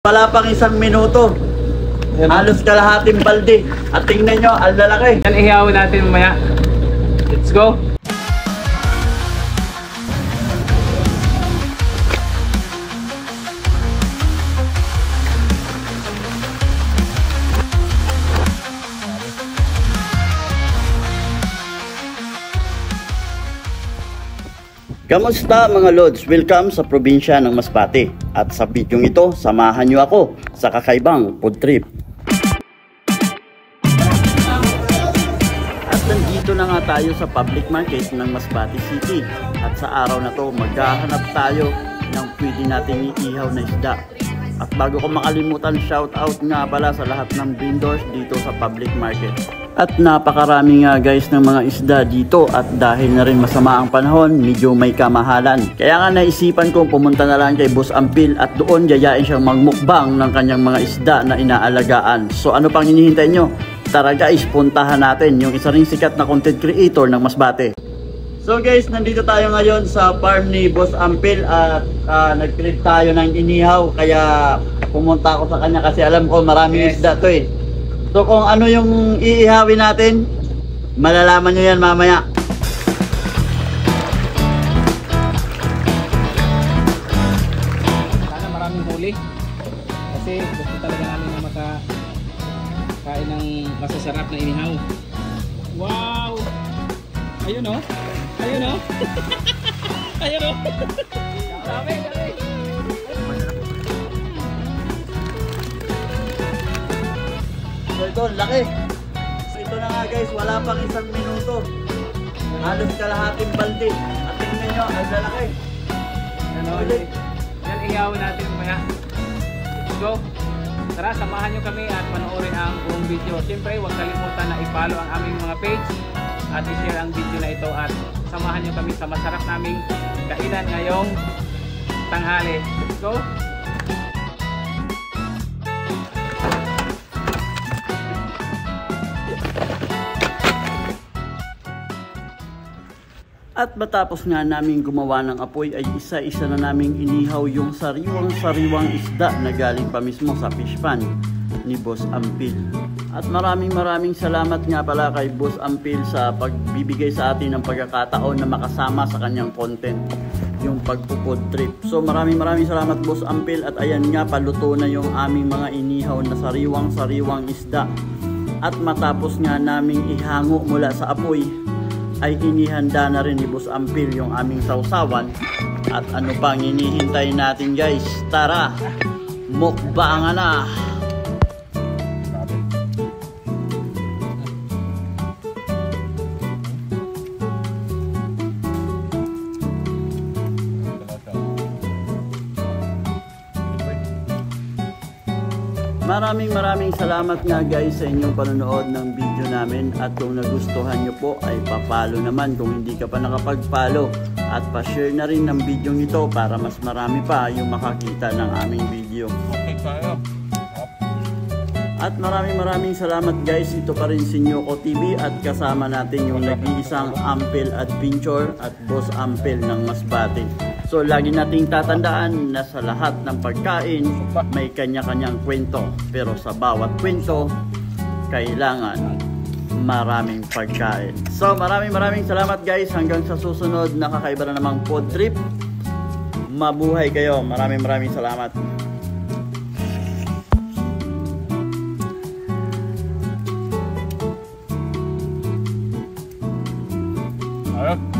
Wala pang isang minuto. Halos kalahating balde. At tingnan nyo, ang lalaki. Yan, ihawin natin mamaya. Let's go! Kamusta mga Lods? Welcome sa probinsya ng Masbate. At sa video ito, samahan nyo ako sa kakaibang food trip. At nandito na nga tayo sa public market ng Masbate City. At sa araw na to, maghahanap tayo ng pwede nating iihaw na isda. At bago ko makalimutan, shout out nga pala sa lahat ng vendors dito sa public market. At napakarami nga guys ng mga isda dito, at dahil na rin masama ang panahon, medyo may kamahalan. Kaya nga naisipan kong pumunta na lang kay Boss Ampil at doon yayain siyang magmukbang ng kanyang mga isda na inaalagaan. So ano pang hinihintay nyo? Tara guys, puntahan natin yung isa ring sikat na content creator ng Masbate. So guys, nandito tayo ngayon sa farm ni Boss Ampil at nagpilit tayo ng inihaw. Kaya pumunta ako sa kanya kasi alam ko maraming isda to eh. So kung ano yung iihawin natin, malalaman nyo yan mamaya. Sana maraming huli. Kasi gusto talaga namin na makakain ng masasarap na inihaw. Wow! Ayun o! Ayun o! Ayun o! Dami! Dami! So ito, laki. So ito na nga guys, wala pang isang minuto. Halos kalahating balde. At tingnan nyo, ang lalaki. Ano, yan ihawin natin mamaya. Let's go! Tara, samahan nyo kami at panoorin ang buong video. Siyempre, huwag kalimutan na i-follow ang aming mga page at i-share ang video na ito at samahan nyo kami sa masarap naming kainan ngayong tanghali. Let's go! At matapos nga namin gumawa ng apoy ay isa-isa na naming inihaw yung sariwang isda na galing pa mismo sa fish pan ni Boss Ampil. At maraming salamat nga pala kay Boss Ampil sa pagbibigay sa atin ng pagkakataon na makasama sa kanyang content, yung pagpo-food trip. So maraming salamat Boss Ampil, at ayan nga, paluto na yung aming mga inihaw na sariwang isda. At matapos nga naming ihango mula sa apoy, ay inihanda na rin ni Boss Ampil yung aming sausawan. At ano pang hinihintay natin guys? Tara, mukbangan na! Maraming salamat nga guys sa inyong panonood ng video namin, at kung nagustuhan nyo po ay pa-follow naman kung hindi ka pa nakapag-follow, at pa-share na rin ng video ito para mas marami pa yung makakita ng aming video. At maraming salamat guys. Ito pa rin si Nyoko TV at kasama natin yung nag-iisang Ampil Adventure at Boss Ampil ng Masbate. So lagi nating tatandaan na sa lahat ng pagkain may kanya-kanyang kwento, pero sa bawat kwento kailangan maraming pagkain. So maraming salamat guys. Hanggang sa susunod na kakaiba na namang food trip. Mabuhay kayo. Maraming salamat. Alright.